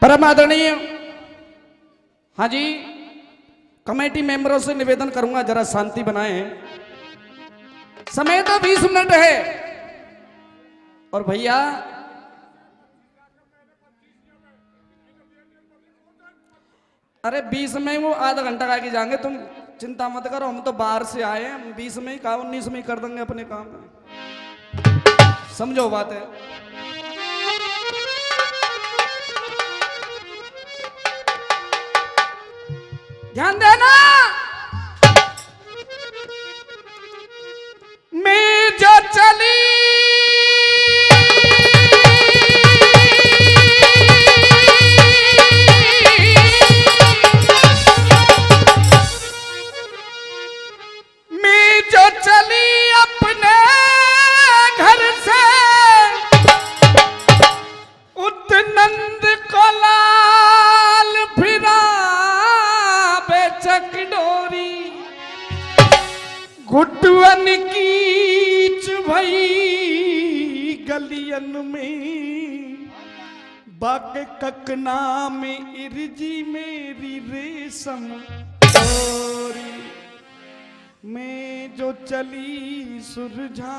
परम आदरणीय, हाँ जी, कमेटी मेंबरों से निवेदन करूंगा जरा शांति बनाएं। समय तो 20 मिनट है और भैया अरे 20 में वो आधा घंटा का के जाएंगे, तुम चिंता मत करो, हम तो बाहर से आए हैं। 20 में ही कहा 19 में ही कर देंगे अपने काम में, समझो बात है। ध्यान देना, मैं जो चली अपने घर से उत्नंद को लाल फिरा बेचक डोरी, घुटवन कीच भई गलियन में, बाग ककना में इर्जी मेरी रेशम डोरी, मैं जो चली सुरझा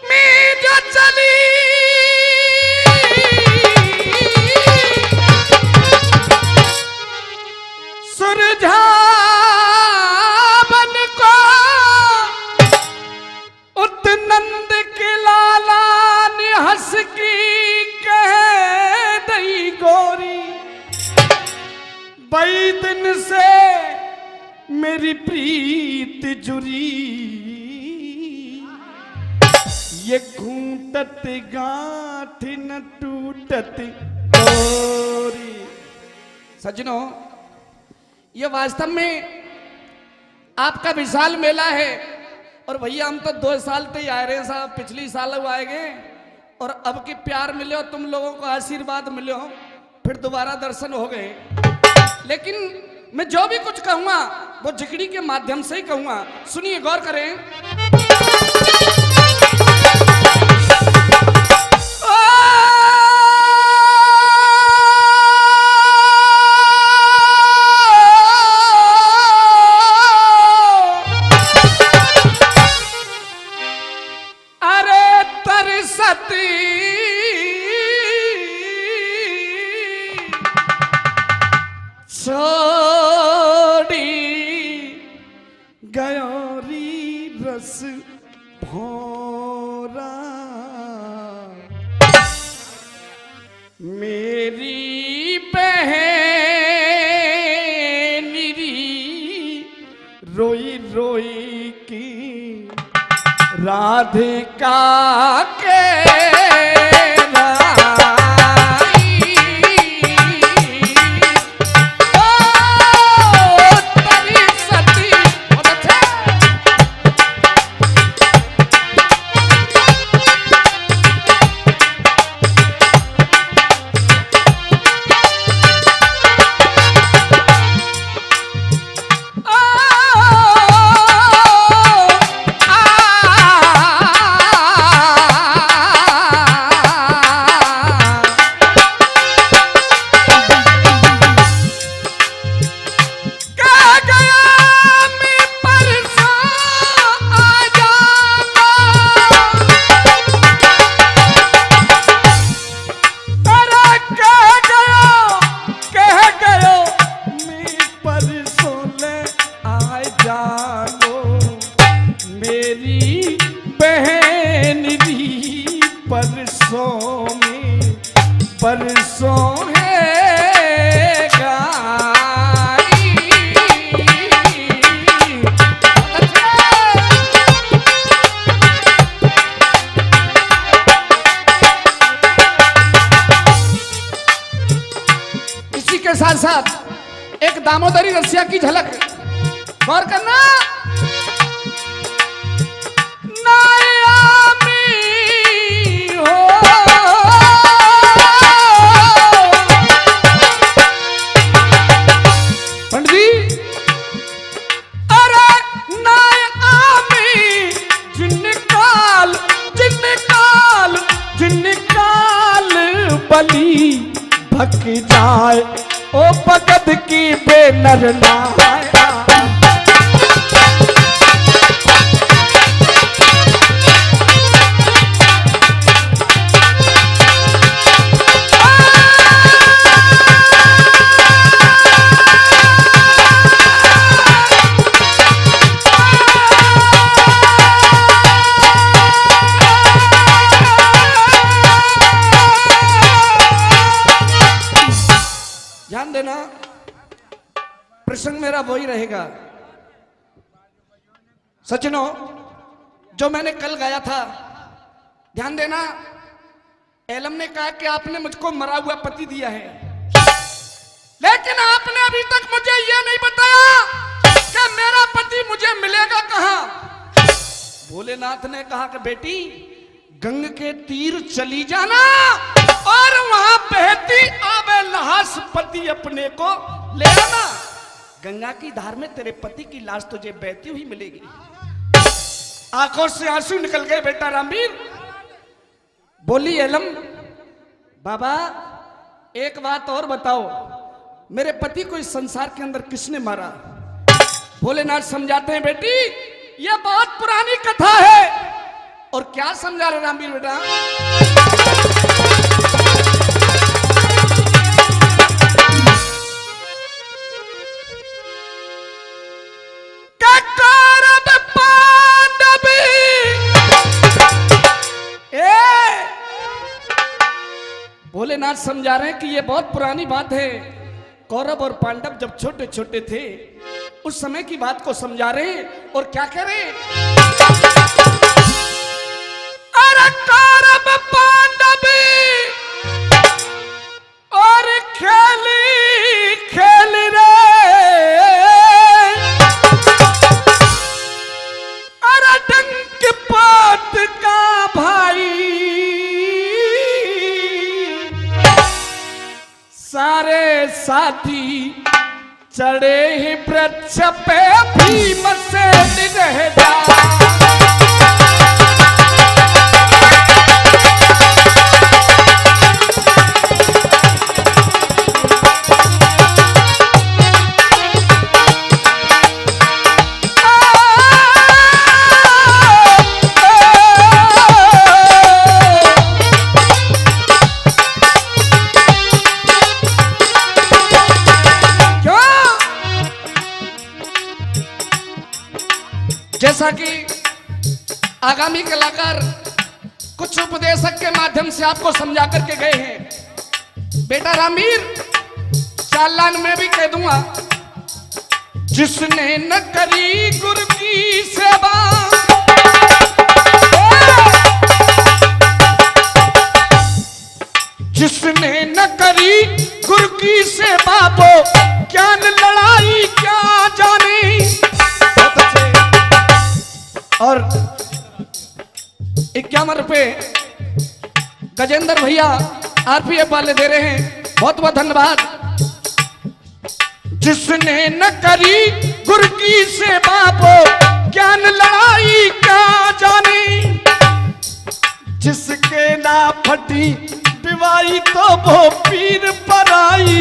मैं जो चली सुरझा बन को उत्नंद के लाला ने हंस की गोरी, बई दिन से मेरी प्रीत जुरी, ये घूंटत गांठ न टूटत गोरी। सज्जनों, ये वास्तव में आपका विशाल मेला है और भैया हम तो 2 साल से ही आए रहे हैं साहब, पिछली साल आए गए और अब की प्यार मिले हो, तुम लोगों को आशीर्वाद मिले हो, फिर दोबारा दर्शन हो गए। लेकिन मैं जो भी कुछ कहूंगा वो जिगड़ी के माध्यम से ही कहूंगा, सुनिए, गौर करें। अरे तरसती छोड़ी गयोरी रस भोरा, मेरी बहनेरी रोई रोई की राधिका के परसों है गाई। इसी के साथ साथ एक दामोदरी रसिया की झलक गौर करना। पंडित जी, अरे नाय आमी बली भक जाए, ओ भगत की बेनर नाया। ध्यान देना, प्रसंग मेरा वही रहेगा। सज्जनों, जो मैंने कल गाया था, ध्यान देना। एलम ने कहा कि आपने मुझको मरा हुआ पति दिया है, लेकिन आपने अभी तक मुझे यह नहीं बताया कि मेरा पति मुझे मिलेगा कहां। भोलेनाथ ने कहा कि बेटी, गंग के तीर चली जाना और वहां बहती आबे लहास पति अपने को ले आना। गंगा की धार में तेरे पति की लाश तुझे बहती हुई मिलेगी। आंखों से आंसू निकल गए बेटा रामवीर। बोली एलम, बाबा एक बात और बताओ, मेरे पति को इस संसार के अंदर किसने मारा? भोलेनाथ समझाते हैं, बेटी यह बहुत पुरानी कथा है। और क्या समझा रहे रामवीर बेटा? भोलेनाथ समझा रहे हैं कि यह बहुत पुरानी बात है। कौरव और पांडव जब छोटे छोटे थे उस समय की बात को समझा रहे हैं। और क्या कह रहे हैं? अरे कौरव पांडव और खेली खेल रे, अरे डंक पात का भाई, सारे साथी चढ़े ही वृक्ष पे, भीम से रह जा। जैसा कि आगामी कलाकार कुछ उपदेशक के माध्यम से आपको समझा करके गए हैं। बेटा रामवीर, चालान में भी कह दूंगा, जिसने न करी गुरु की सेवा, जिसने न करी गुरु की सेवा, वो ज्ञान लड़ाई क्या जाने। और 51 रुपए गजेंद्र भैया आरपीएफ वाले दे रहे हैं, बहुत बहुत धन्यवाद। जिसने न करी गुरु की सेवा, वो ज्ञान लड़ाई क्या जाने। जिसके ना फटी दिवाई, तो वो पीर पर आई।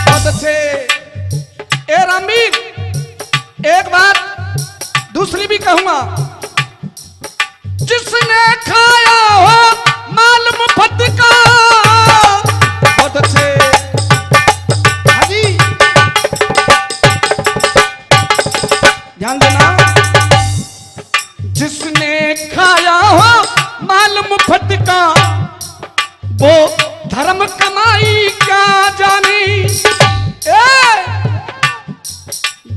बहुत अच्छे। ए रामवीर, एक बात दूसरी भी कहूंगा, जिसने खाया हो माल मुफ्त का। बहुत अच्छे। हाजी ध्यान देना, जिसने खाया हो माल मुफ्त का, वो धर्म कमाई क्या जाने।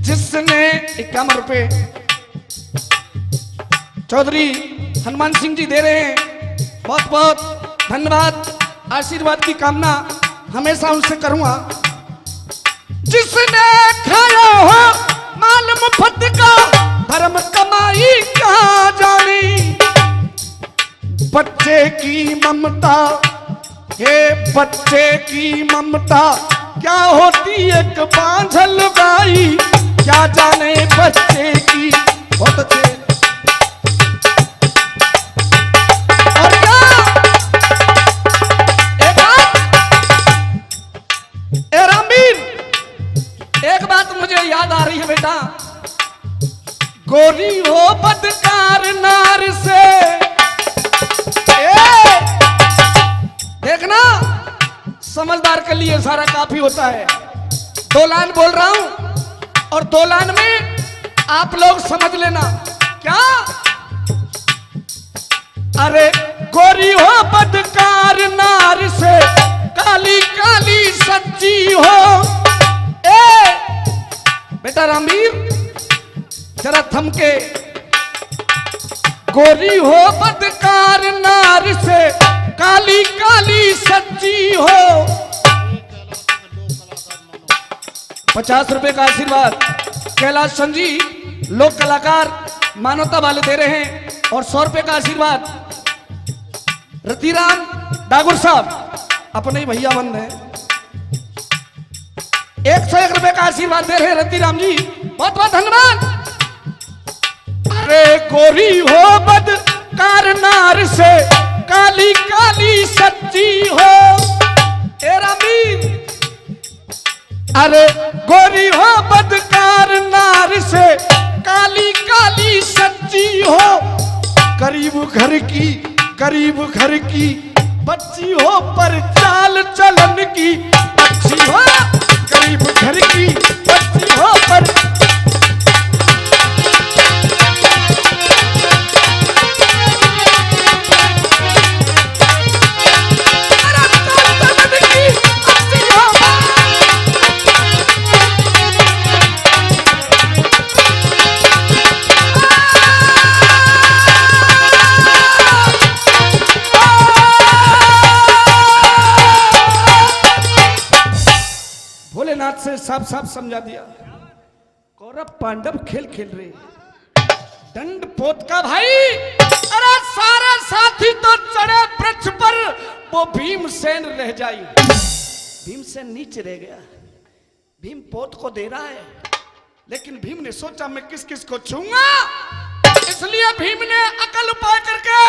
जिसने 51 रुपए चौधरी हनुमान सिंह जी दे रहे हैं, बहुत बहुत धन्यवाद। आशीर्वाद की कामना हमेशा उनसे करूंगा। जिसने खाया हो माल मुफ्त का, धर्म कमाई क्या जाने। बच्चे की ममता, हे बच्चे की ममता, क्या होती एक बांझल गाई, क्या जाने बच्चे की। बहुत अच्छे। गोरी हो बदकार नार से। देखना, समझदार के लिए सारा काफी होता है। दो लाइन बोल रहा हूं और दो लाइन में आप लोग समझ लेना। क्या? अरे गोरी हो बदकार नार से, काली काली सच्ची हो। बेटा रामवीर जरा थम के। गोरी हो बदकार नार से, काली काली सच्ची हो। 50 रुपए का आशीर्वाद कैलाश संजी लोक कलाकार मानवता वाले दे रहे हैं, और 100 रुपए का आशीर्वाद रतिराम डागुर साहब अपने ही भैया बंद है, 101 रुपए का आशीर्वाद दे रहे हैं रतिराम जी, बहुत बहुत धन्यवाद। अरे गोरी हो बदकार नार से, काली काली सच्ची हो। ए रामीर, अरे गोरी हो बदकार नार से, काली काली सच्ची हो। करीब घर की बच्ची हो, पर चाल चलन की अच्छी हो। करीब घर की बच्ची हो, पर भोलेनाथ से साफ साफ समझा दिया। कौरव पांडव खेल खेल रहे, दंड पोत का भाई। अरे सारे साथी तो चढ़े वृक्ष पर, वो भीमसेन रह जाई। भीमसेन नीचे रह गया। भीम पोत को दे रहा है, लेकिन भीम ने सोचा मैं किस किस को छूंगा, इसलिए भीम ने अकल उपाय करके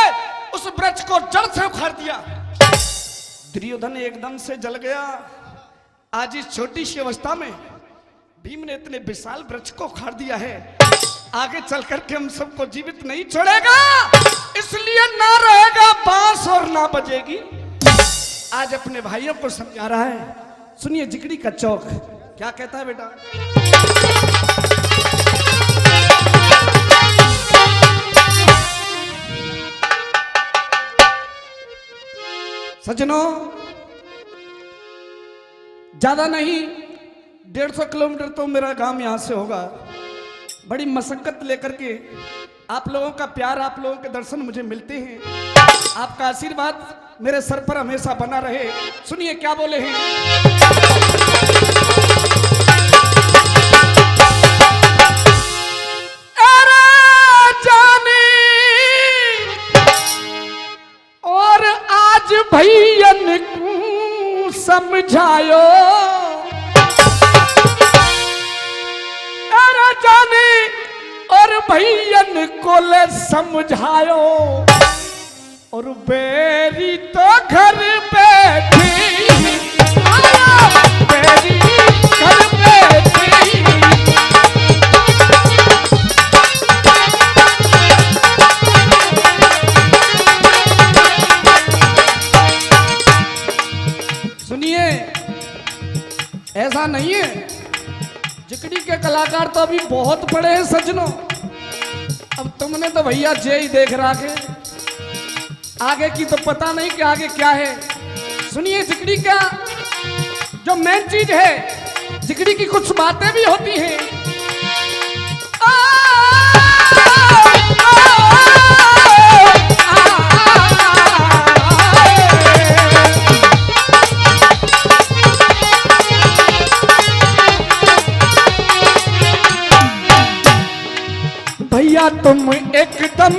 उस वृक्ष को जड़ से उखाड़ दिया। दुर्योधन एकदम से जल गया। आज इस छोटी सी अवस्था में भीम ने इतने विशाल वृक्ष को उखाड़ दिया है, आगे चल करके हम सबको जीवित नहीं छोड़ेगा, इसलिए ना रहेगा बांस और ना बजेगी। आज अपने भाइयों को समझा रहा है। सुनिए जिगड़ी का चौक क्या कहता है बेटा। सज्जनों, ज्यादा नहीं 150 किलोमीटर तो मेरा गांव यहां से होगा। बड़ी मशक्कत लेकर के आप लोगों का प्यार, आप लोगों के दर्शन मुझे मिलते हैं। आपका आशीर्वाद मेरे सर पर हमेशा बना रहे। सुनिए क्या बोले हैं। अरे जानी और आज भैयन को समझायो, अरे जानी और भैयन को ले समझायो, और बेरी तो घर बैठी, बेरी घर बैठी। सुनिए ऐसा नहीं है, जिकड़ी के कलाकार तो अभी बहुत बड़े हैं सज्जनों। अब तुमने तो भैया जय ही देख रहा के, आगे की तो पता नहीं कि आगे क्या है। सुनिए जिगड़ी का जो मेन चीज है, जिगड़ी की कुछ बातें भी होती हैं। भैया तुम एकदम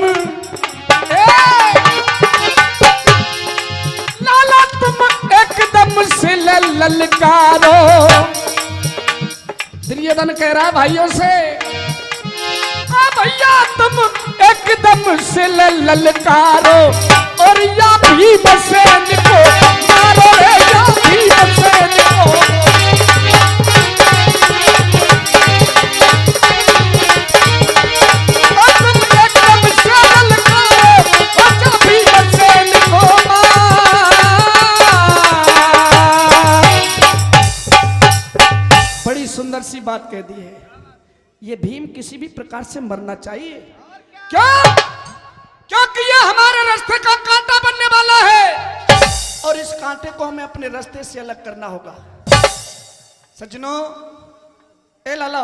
लाला, तुम एकदम से ललकारो। दुर्योधन कह रहा है भाइयों से, भैया तुम एकदम से ललकारो, और या भीमसेन को मारो, या भीमसेन को। बात कह दी है, ये भीम किसी भी प्रकार से मरना चाहिए। क्यों? क्योंकि ये हमारे रास्ते का कांटा बनने वाला है और इस कांटे को हमें अपने रास्ते से अलग करना होगा। सज्जनों, ए लाला,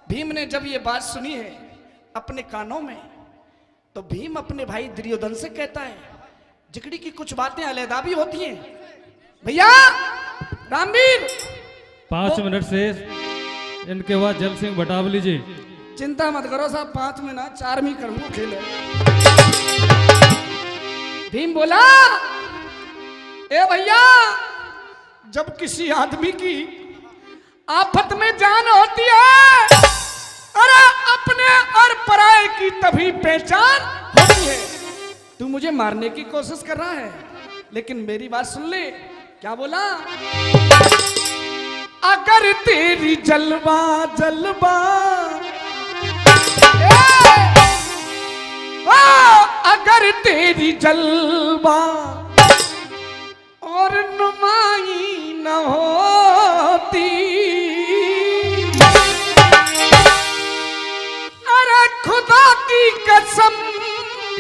भीम ने जब ये बात सुनी है अपने कानों में, तो भीम अपने भाई दुर्योधन से कहता है, जिकड़ी की कुछ बातें अलहदा भी होती हैं। भैया रामवीर, 5 मिनट से इनके बाद जल सिंह बटावली जी। चिंता मत करो साहब, 5 में ना 4 में करूंगा खेल। भीम बोला, ए भैया, जब किसी आदमी की आफत में जान होती है, अरे अपने और पराये की तभी पहचान होती है। तू मुझे मारने की कोशिश कर रहा है, लेकिन मेरी बात सुन ले। क्या बोला? अगर तेरी जलवा जलवा अगर तेरी जलवा और नुमाई न होती, अरे खुदा की कसम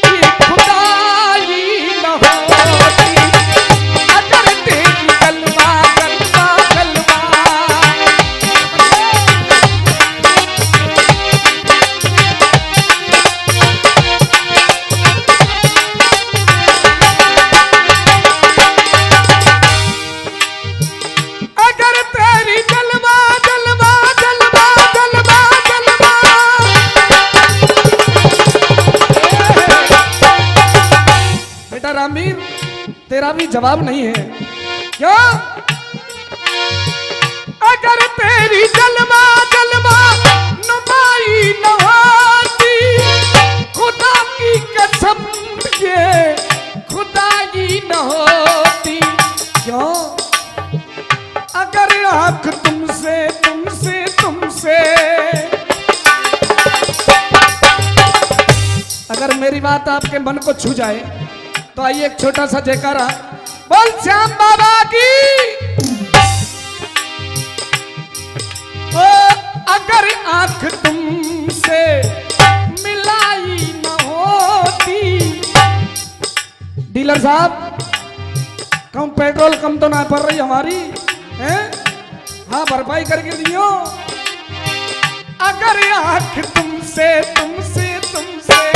ये खुदाई न होती, अगर तेरी जलवा जलवा जलवा। रामवीर, तेरा भी जवाब नहीं है। क्यों? अगर तेरी जलवा जलवा नुमाई न होती, खुदा की कसम ये खुदाई न होती। क्यों? अगर आंख तुमसे तुमसे तुमसे, अगर मेरी बात आपके मन को छू जाए तो आइए एक छोटा सा जयकारा बोल श्याम बाबा की। ओ अगर आंख तुमसे मिलाई न होती। डीलर साहब, कम पेट्रोल कम तो ना पड़ रही हमारी हैं? हाँ, भरपाई करके दियो। अगर आंख तुमसे तुमसे तुमसे,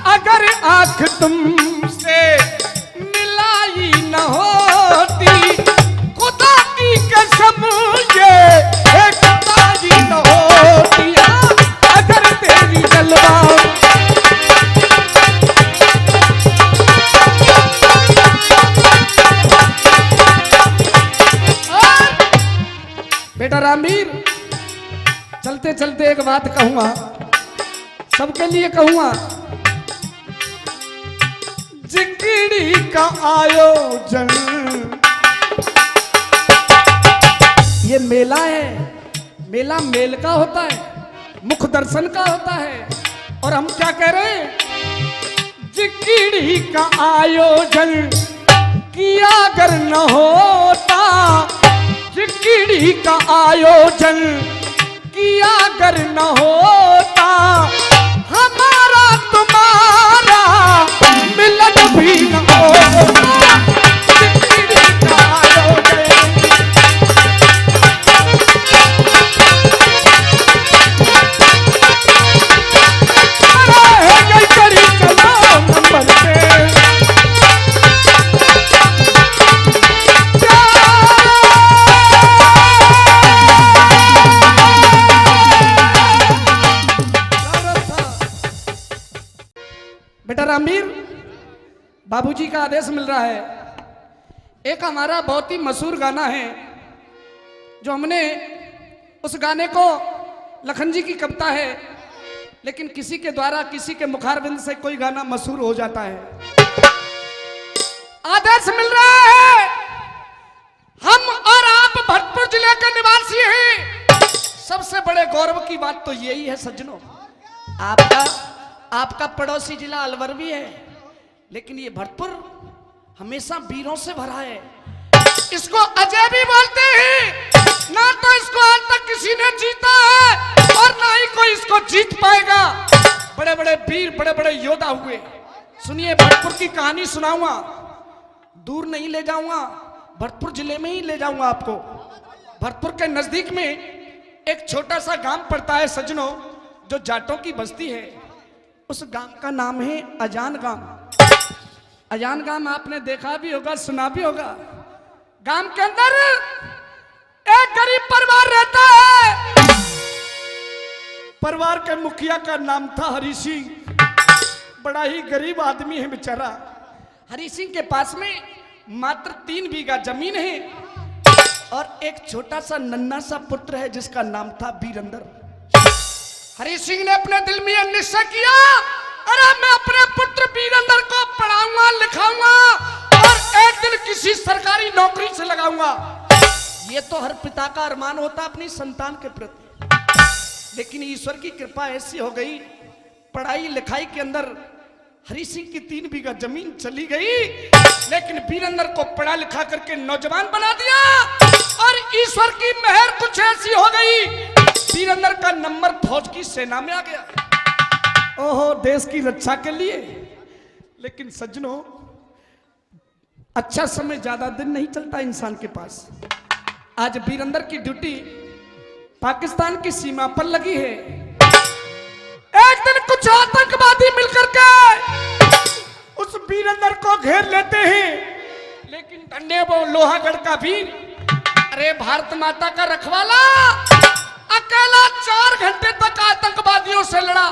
अगर आंख तुमसे मिलाई न होती, खुदा की कसम ये खुदाई न होती, अगर तेरी जलवा। बेटा रामवीर, चलते चलते एक बात कहूंगा, सबके लिए कहूंगा। जिकड़ी का आयोजन, ये मेला है, मेला मेल का होता है, मुख दर्शन का होता है। और हम क्या कह रहे हैं? जिकड़ी का आयोजन किया अगर न होता, जिकड़ी का आयोजन किया अगर न होता, हमारा तुम्हारा मिलन भी न होता। जिकड़ी का आयोजन, अरे गई करी चलो नंबर पे। बेटा रामवीर, बाबूजी का आदेश मिल रहा है। एक हमारा बहुत ही मशहूर गाना है, जो हमने उस गाने को, लखन जी की कविता है, लेकिन किसी के द्वारा किसी के मुखारबिंद से कोई गाना मशहूर हो जाता है। आदेश मिल रहा है, हम और आप भरतपुर जिले के निवासी हैं। सबसे बड़े गौरव की बात तो यही है सज्जनों, आपका पड़ोसी जिला अलवर भी है, लेकिन ये भरतपुर हमेशा वीरों से भरा है। इसको अजय भी बोलते हैं। ना तो इसको आज तक किसी ने जीता है और ना ही कोई इसको जीत पाएगा। बड़े बड़े वीर, बड़े बड़े योद्धा हुए। सुनिए, भरतपुर की कहानी सुनाऊंगा, दूर नहीं ले जाऊंगा, भरतपुर जिले में ही ले जाऊंगा आपको। भरतपुर के नजदीक में एक छोटा सा गांव पड़ता है सज्जनों, जो जाटों की बस्ती है। उस गांव का नाम है अजान गांव। अजान गांव आपने देखा भी होगा, सुना भी होगा। गांव के अंदर एक गरीब परिवार रहता है। परिवार के मुखिया का नाम था हरि सिंह। बड़ा ही गरीब आदमी है बेचारा। हरि सिंह के पास में मात्र 3 बीघा जमीन है और एक छोटा सा नन्हा सा पुत्र है जिसका नाम था वीरेंद्र। हरि सिंह ने अपने दिल में यह निश्चय किया, अरे मैं अपने पुत्र वीरेंद्र को पढ़ाऊंगा, लिखाऊंगा और एक दिन किसी सरकारी नौकरी से लगाऊंगा। ये तो हर पिता का अरमान होता अपनी संतान के प्रति। लेकिन ईश्वर की कृपा ऐसी हो गई, पढ़ाई लिखाई के अंदर हरि सिंह की 3 बीघा जमीन चली गई, लेकिन वीरेंद्र को पढ़ा लिखा करके नौजवान बना दिया। और ईश्वर की मेहर कुछ ऐसी हो गई, वीरेंद्र का नंबर फौज की सेना में आ गया। ओहो, देश की रक्षा के लिए। लेकिन सज्जनों, अच्छा समय ज्यादा दिन नहीं चलता इंसान के पास। आज वीरेंद्र की ड्यूटी पाकिस्तान की सीमा पर लगी है। एक दिन कुछ आतंकवादी मिलकर के उस वीरेंद्र को घेर लेते हैं। लेकिन धन्य वो लोहागढ़ का वीर, अरे भारत माता का रखवाला, अकेला 4 घंटे तक आतंकवादियों से लड़ा।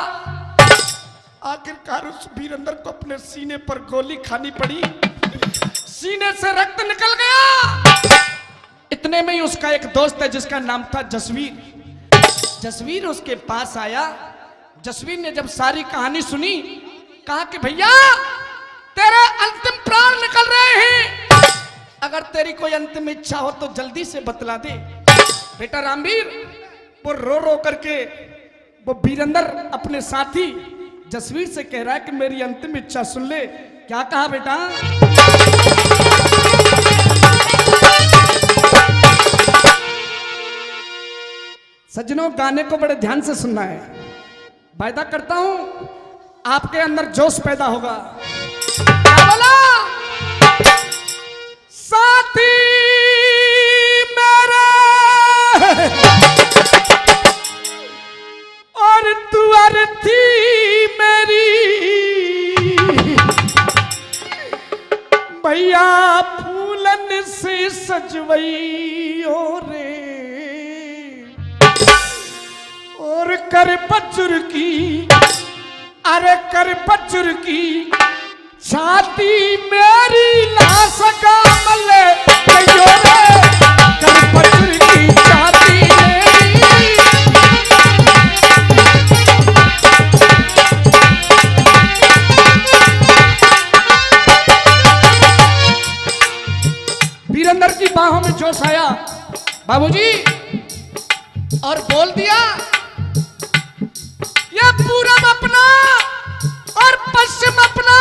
आखिरकार उस वीरेंद्र को अपने सीने पर गोली खानी पड़ी, सीने से रक्त निकल गया। इतने में ही उसका एक दोस्त है जिसका नाम था जसवीर। जसवीर उसके पास आया। जसवीर ने जब सारी कहानी सुनी, कहा कि भैया तेरे अंतिम प्राण निकल रहे हैं, अगर तेरी कोई अंतिम इच्छा हो तो जल्दी से बतला दे। बेटा रामवीर, वो रो रो करके वो वीरेंद्र अपने साथी जसवीर से कह रहा है कि मेरी अंतिम इच्छा सुन ले। क्या कहा बेटा? सज्जनों, गाने को बड़े ध्यान से सुनना है। वायदा करता हूं आपके अंदर जोश पैदा होगा। क्या बोला? साथी मेरे और तू अर्थी मेरी, भैया फूलन से सजवई रे, और कर बजुर की, अरे कर बजुर की छाती मेरी ला सका मले रे, कर बजुर की छाती मेरी। वीरेंद्र की बाहों में जोश आया बाबूजी, और बोल दिया, ये पूरब अपना और पश्चिम अपना,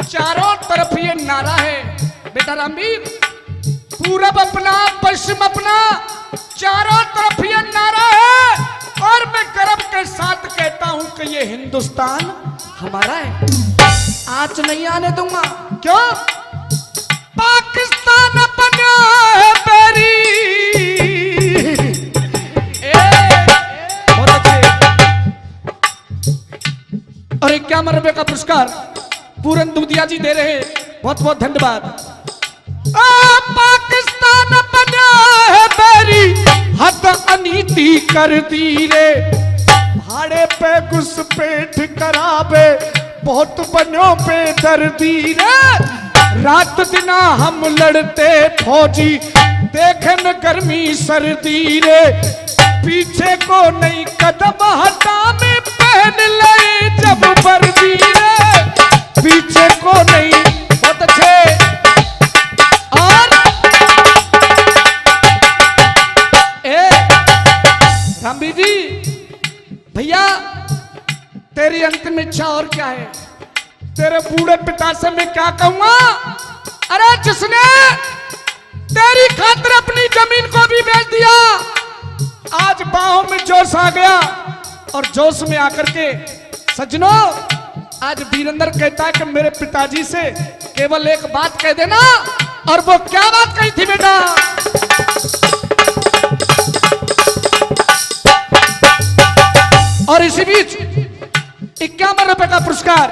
चारों तरफ ये नारा है। बेटा रामवीर, पूरब अपना, पश्चिम अपना, चारों तरफ ये नारा है। और मैं गर्व के साथ कहता हूं कि ये हिंदुस्तान हमारा है, आंच नहीं आने दूंगा। क्यों? पाकिस्तान अपना है पेरी। बहुत अच्छे। और 51 रुपए का पुरस्कार पूरन दूधिया जी दे रहे हैं, बहुत बहुत धन्यवाद। पाकिस्तान अपना है पेरी, हद अनीति कर दी रे, भाड़े पे घुसपैठ करावे, बहुत बनो पे दर्दी रे। रात दिना हम लड़ते फौजी, देखन गर्मी सर्दी रे, पीछे को नहीं कदम हटा में पहन ले जब वर्दी रे, पीछे को नहीं। बहुत अच्छे। और रामवीर जी, भैया तेरी अंतिम इच्छा और क्या है? तेरे बूढ़े पिता से मैं क्या कहूंगा? अरे जिसने तेरी खातिर अपनी जमीन को भी बेच दिया। आज बाहों में जोश आ गया और जोश में आकर के सज्जनों आज वीरेंद्र कहता है कि मेरे पिताजी से केवल एक बात कह देना। और वो क्या बात कही थी बेटा? और इसी बीच 51 रुपए का पुरस्कार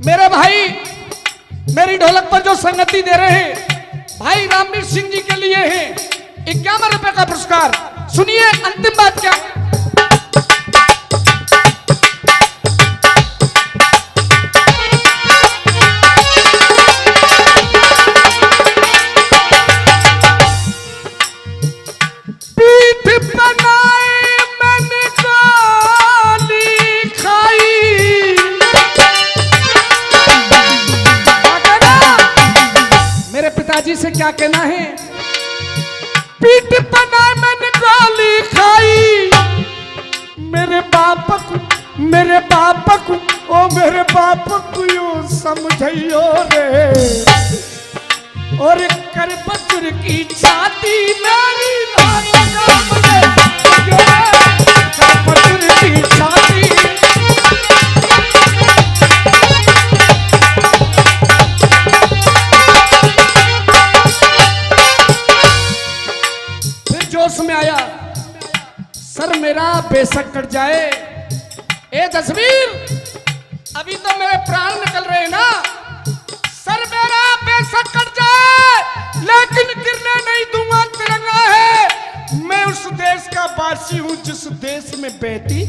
मेरे भाई मेरी ढोलक पर जो संगति दे रहे हैं भाई रामवीर सिंह जी के लिए है 51 रुपए का पुरस्कार। सुनिए अंतिम बात क्या। जी से क्या कहना है? पीठ पना मैंने गाली खाई मेरे बाप को ओ मेरे बाप को यूं समझियो रे। और कर बजुर की छाती मेरी बजुर की छाती। जोश में आया सर मेरा बेशक कट जाए। ए जसवीर अभी तो मेरे प्राण निकल रहे हैं ना। सर मेरा बेशक कट जाए लेकिन गिरने नहीं दूंगा तिरंगा है। मैं उस देश का वासी हूं जिस देश में बहती।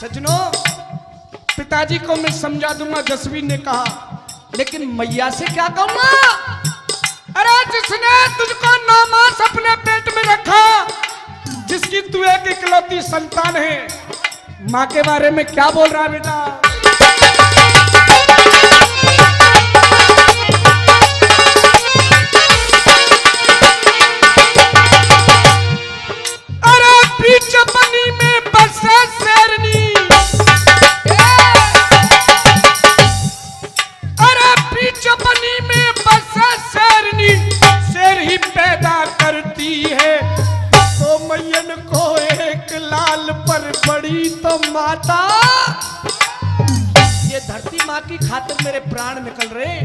सज्जनों पिताजी को मैं समझा दूंगा जसवीर ने कहा लेकिन मैया से क्या कहूंगा? अरे जिसने तुझको 9 मास अपने पेट में रखा जिसकी तू एक इकलौती संतान है माँ के बारे में क्या बोल रहा है बेटा? अरे बीच बनी में बसे शेरनी। अरे बीच बनी में बसे शेरनी शेर ही पैदा करती है। तो मैयन को एक लाल पर बड़ी तो माता। ये धरती माँ की खातिर मेरे प्राण निकल रहे।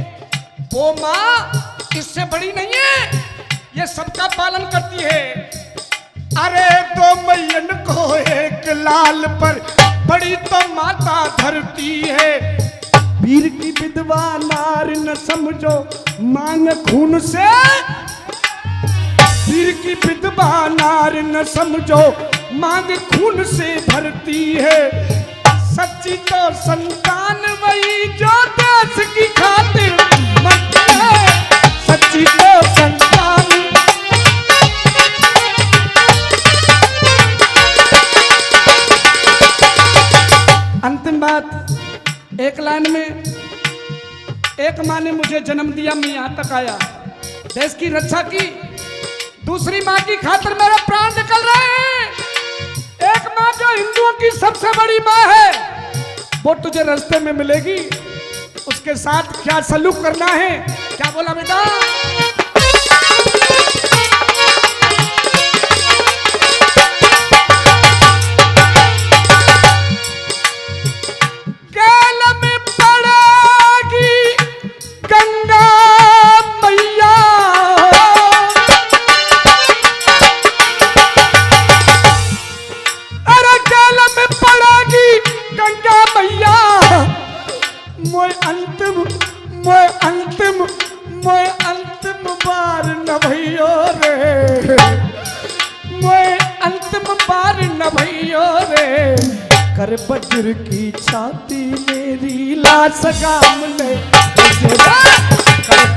वो माँ इससे बड़ी नहीं है, ये सबका पालन करती है। अरे तो मैयन को एक लाल पर बड़ी तो माता धरती है। वीर की विधवा नार न समझो मांग खून से। वीर की विधवा नार न समझो मांग खून से भरती है। सच्ची तो संतान वही जो देश की खातिर मरती है। सच्ची तो संतान। अंतिम बात एक लाइन में। एक माँ ने मुझे जन्म दिया मैं यहाँ तक आया देश की रक्षा की। दूसरी माँ की खातिर मेरे प्राण निकल रहे हैं। एक माँ जो हिंदुओं की सबसे बड़ी माँ है वो तुझे रास्ते में मिलेगी। उसके साथ क्या सलूक करना है क्या बोला बेटा? अंतिम बार न भइयो रे। मैं अंतिम बार न भइयो रे। कर बजुर की छाती मेरी लाश गाम ले। कर